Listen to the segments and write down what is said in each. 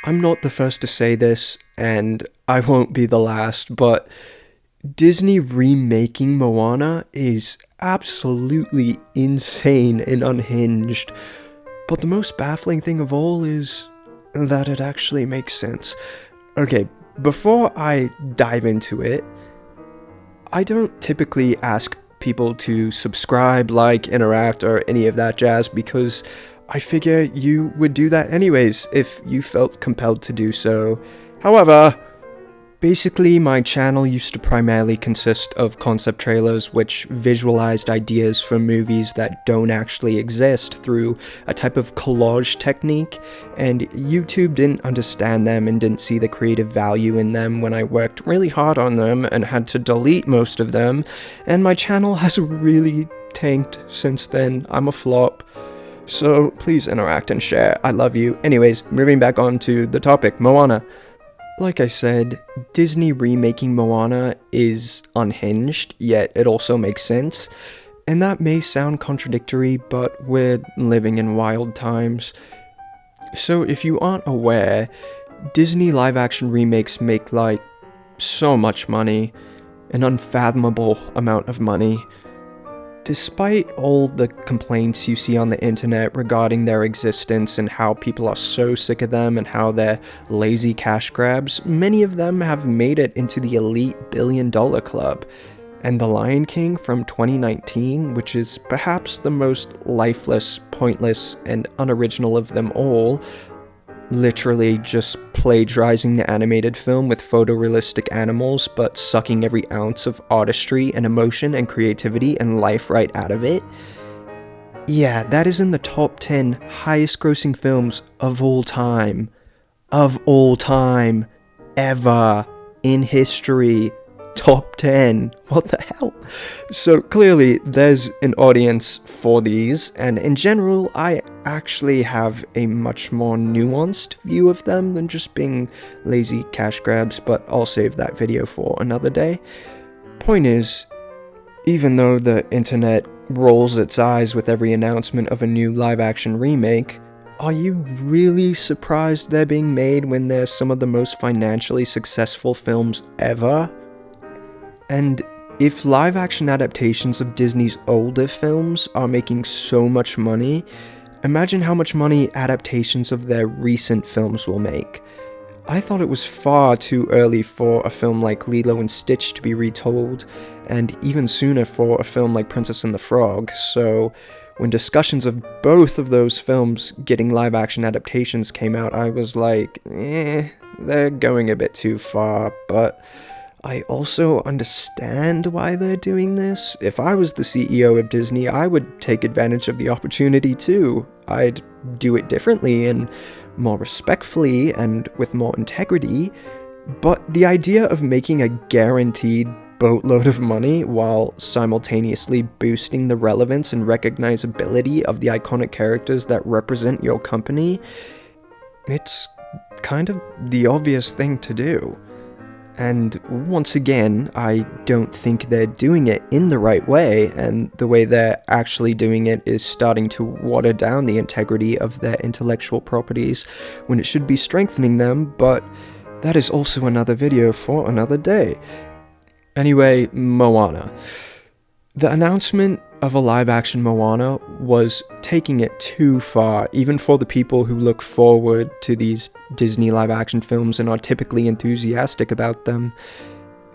I'm not the first to say this, and I won't be the last, but Disney remaking Moana is absolutely insane and unhinged. But the most baffling thing of all is that it actually makes sense. Okay, before I dive into it, I don't typically ask people to subscribe, like, interact, or any of that jazz because I figure you would do that anyways if you felt compelled to do so. However, basically, my channel used to primarily consist of concept trailers which visualized ideas for movies that don't actually exist through a type of collage technique, and YouTube didn't understand them and didn't see the creative value in them when I worked really hard on them and had to delete most of them, and my channel has really tanked since then. I'm a flop. So please interact and share. I love you. Anyways, moving back on to the topic, Moana. Like I said, Disney remaking Moana is unhinged, yet it also makes sense. And that may sound contradictory, but we're living in wild times. So if you aren't aware, Disney live-action remakes make, like, so much money. An unfathomable amount of money. Despite all the complaints you see on the internet regarding their existence and how people are so sick of them and how they're lazy cash grabs, many of them have made it into the elite billion-dollar club. And The Lion King from 2019, which is perhaps the most lifeless, pointless, and unoriginal of them all, literally just plagiarizing the animated film with photorealistic animals, but sucking every ounce of artistry and emotion and creativity and life right out of it. Yeah, that is in the top 10 highest grossing films of all time. Of all time. Ever. In history. Top 10. What the hell? So clearly there's an audience for these, and in general I actually have a much more nuanced view of them than just being lazy cash grabs, but I'll save that video for another day. Point is, even though the internet rolls its eyes with every announcement of a new live-action remake, are you really surprised they're being made when they're some of the most financially successful films ever? And if live-action adaptations of Disney's older films are making so much money, imagine how much money adaptations of their recent films will make. I thought it was far too early for a film like Lilo and Stitch to be retold, and even sooner for a film like Princess and the Frog, so when discussions of both of those films getting live-action adaptations came out, I was like, they're going a bit too far, but I also understand why they're doing this. If I was the CEO of Disney, I would take advantage of the opportunity too. I'd do it differently and more respectfully and with more integrity. But the idea of making a guaranteed boatload of money while simultaneously boosting the relevance and recognizability of the iconic characters that represent your company, it's kind of the obvious thing to do. And once again, I don't think they're doing it in the right way, and the way they're actually doing it is starting to water down the integrity of their intellectual properties when it should be strengthening them, but that is also another video for another day. Anyway, Moana. The announcement of a live-action Moana was taking it too far, even for the people who look forward to these Disney live-action films and are typically enthusiastic about them.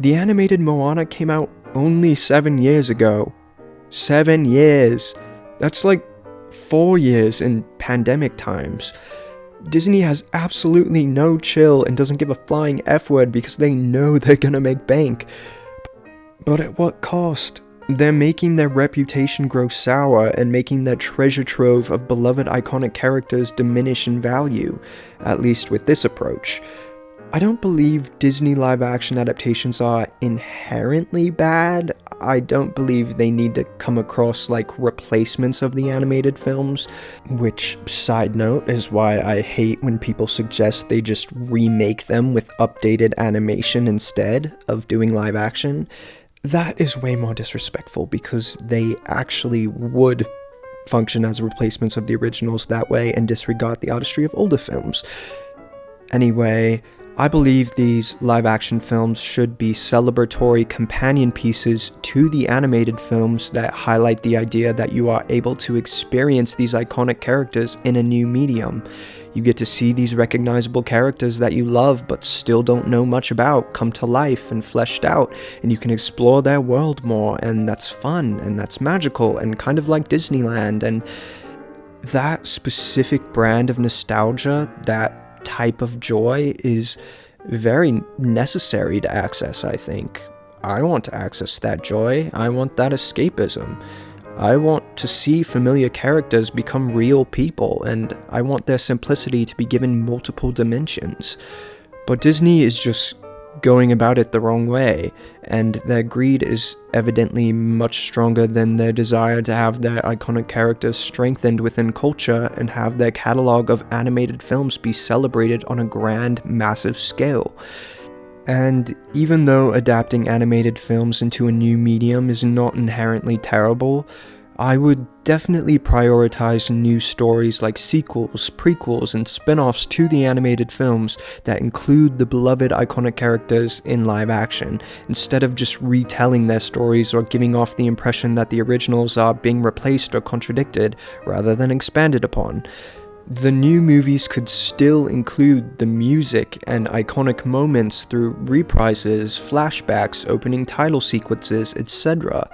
The animated Moana came out only 7 years ago. 7 years! That's like 4 years in pandemic times. Disney has absolutely no chill and doesn't give a flying F-word because they know they're gonna make bank. But at what cost? They're making their reputation grow sour and making their treasure trove of beloved iconic characters diminish in value, at least with this approach. I don't believe Disney live-action adaptations are inherently bad. I don't believe they need to come across like replacements of the animated films, which, side note, is why I hate when people suggest they just remake them with updated animation instead of doing live action. That is way more disrespectful because they actually would function as replacements of the originals that way and disregard the artistry of older films. Anyway, I believe these live-action films should be celebratory companion pieces to the animated films that highlight the idea that you are able to experience these iconic characters in a new medium. You get to see these recognizable characters that you love but still don't know much about come to life and fleshed out, and you can explore their world more, and that's fun, and that's magical, and kind of like Disneyland, and that specific brand of nostalgia, that type of joy is very necessary to access, I think. I want to access that joy. I want that escapism. I want to see familiar characters become real people, and I want their simplicity to be given multiple dimensions. But Disney is just going about it the wrong way, and their greed is evidently much stronger than their desire to have their iconic characters strengthened within culture and have their catalog of animated films be celebrated on a grand, massive scale. And even though adapting animated films into a new medium is not inherently terrible, I would definitely prioritize new stories like sequels, prequels, and spin-offs to the animated films that include the beloved iconic characters in live action, instead of just retelling their stories or giving off the impression that the originals are being replaced or contradicted rather than expanded upon. The new movies could still include the music and iconic moments through reprises, flashbacks, opening title sequences, etc.,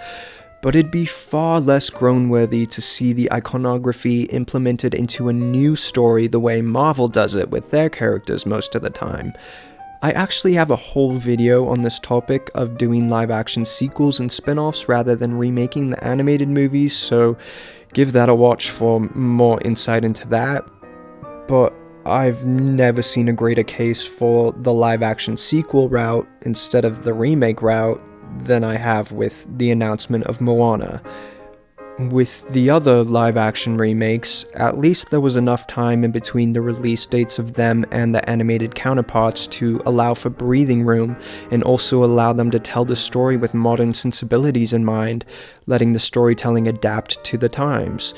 but it'd be far less groan-worthy to see the iconography implemented into a new story the way Marvel does it with their characters most of the time. I actually have a whole video on this topic of doing live-action sequels and spin-offs rather than remaking the animated movies, so give that a watch for more insight into that. But I've never seen a greater case for the live-action sequel route instead of the remake route than I have with the announcement of Moana. With the other live-action remakes, at least there was enough time in between the release dates of them and the animated counterparts to allow for breathing room and also allow them to tell the story with modern sensibilities in mind, letting the storytelling adapt to the times.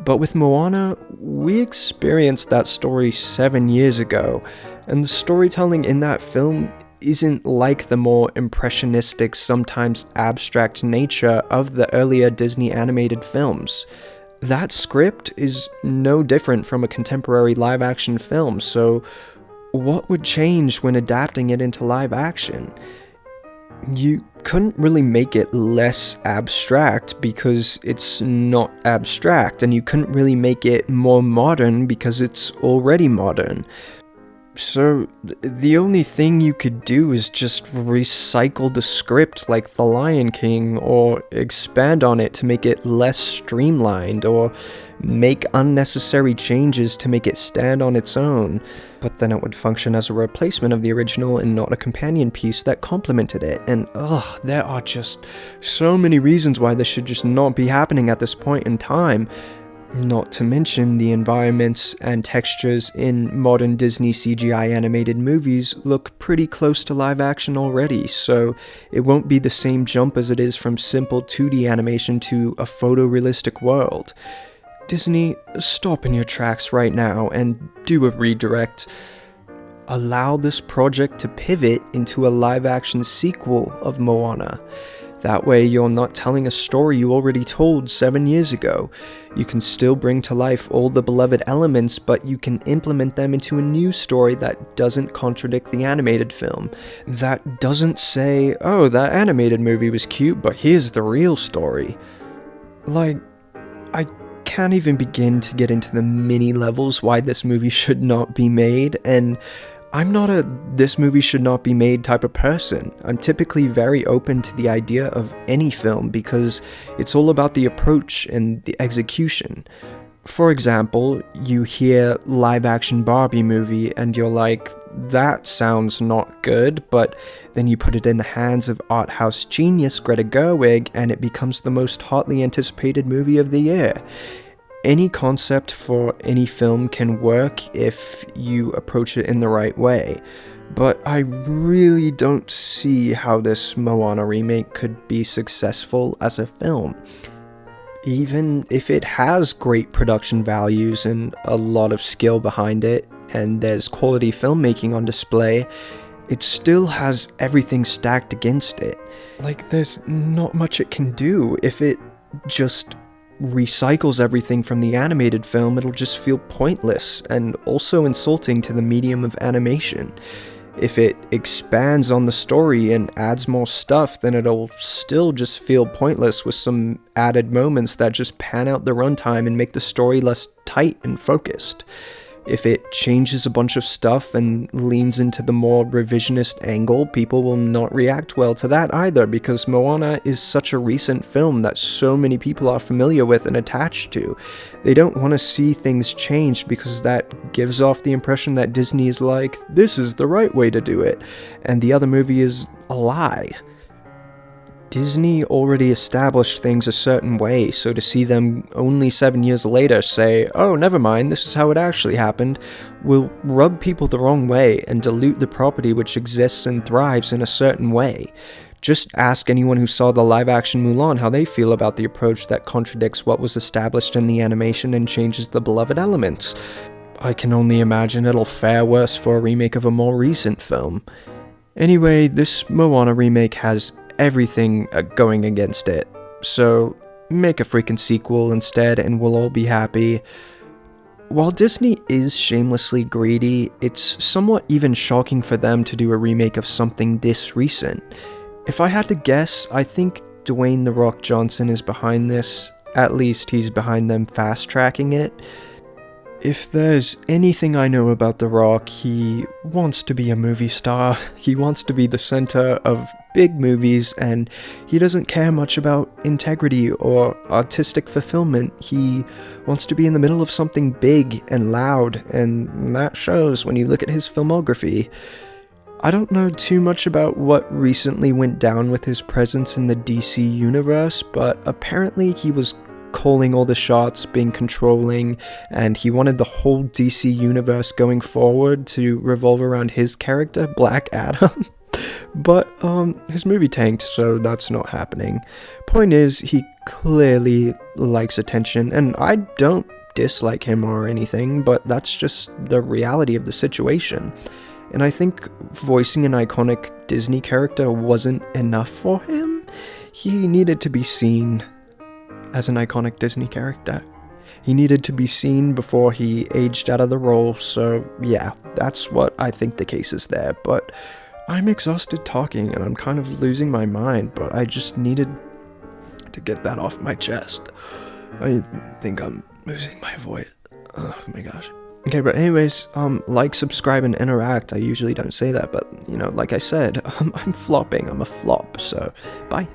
But with Moana, we experienced that story 7 years ago, and the storytelling in that film isn't like the more impressionistic, sometimes abstract nature of the earlier Disney animated films. That script is no different from a contemporary live-action film, so what would change when adapting it into live action? You couldn't really make it less abstract because it's not abstract, and you couldn't really make it more modern because it's already modern. So, the only thing you could do is just recycle the script like The Lion King, or expand on it to make it less streamlined, or make unnecessary changes to make it stand on its own, but then it would function as a replacement of the original and not a companion piece that complemented it. And there are just so many reasons why this should just not be happening at this point in time. Not to mention the environments and textures in modern Disney CGI animated movies look pretty close to live action already, so it won't be the same jump as it is from simple 2D animation to a photorealistic world. Disney, stop in your tracks right now and do a redirect. Allow this project to pivot into a live action sequel of Moana. That way you're not telling a story you already told 7 years ago. You can still bring to life all the beloved elements, but you can implement them into a new story that doesn't contradict the animated film. That doesn't say, oh, that animated movie was cute, but here's the real story. I can't even begin to get into the mini levels why this movie should not be made, and I'm not a this movie should not be made type of person. I'm typically very open to the idea of any film because it's all about the approach and the execution. For example, you hear live action Barbie movie and you're like, that sounds not good, but then you put it in the hands of art house genius Greta Gerwig and it becomes the most hotly anticipated movie of the year. Any concept for any film can work if you approach it in the right way, but I really don't see how this Moana remake could be successful as a film. Even if it has great production values and a lot of skill behind it, and there's quality filmmaking on display, it still has everything stacked against it. Like, there's not much it can do. If it just recycles everything from the animated film, it'll just feel pointless and also insulting to the medium of animation. If it expands on the story and adds more stuff, then it'll still just feel pointless with some added moments that just pan out the runtime and make the story less tight and focused. If it changes a bunch of stuff and leans into the more revisionist angle, people will not react well to that either, because Moana is such a recent film that so many people are familiar with and attached to. They don't want to see things changed because that gives off the impression that Disney is like, this is the right way to do it, and the other movie is a lie. Disney already established things a certain way, so to see them only 7 years later say, oh, never mind, this is how it actually happened, will rub people the wrong way and dilute the property which exists and thrives in a certain way. Just ask anyone who saw the live-action Mulan how they feel about the approach that contradicts what was established in the animation and changes the beloved elements. I can only imagine it'll fare worse for a remake of a more recent film. Anyway, this Moana remake has everything going against it, so make a freaking sequel instead and we'll all be happy. While Disney is shamelessly greedy, it's somewhat even shocking for them to do a remake of something this recent. If I had to guess, I think Dwayne "The Rock" Johnson is behind this. At least he's behind them fast-tracking it. If there's anything I know about The Rock, he wants to be a movie star. He wants to be the center of big movies, and he doesn't care much about integrity or artistic fulfillment. He wants to be in the middle of something big and loud, and that shows when you look at his filmography. I don't know too much about what recently went down with his presence in the DC universe, but apparently he was calling all the shots, being controlling, and he wanted the whole DC universe going forward to revolve around his character, Black Adam. But his movie tanked, so that's not happening. Point is, he clearly likes attention, and I don't dislike him or anything, but that's just the reality of the situation. And I think voicing an iconic Disney character wasn't enough for him. He needed to be seen as an iconic Disney character. He needed to be seen before he aged out of the role, so yeah, that's what I think the case is there. But I'm exhausted talking and I'm kind of losing my mind, but I just needed to get that off my chest. I think I'm losing my voice. Oh my gosh. Okay, but anyways, like, subscribe, and interact. I usually don't say that, but, you know, like I said, I'm flopping. I'm a flop, so bye.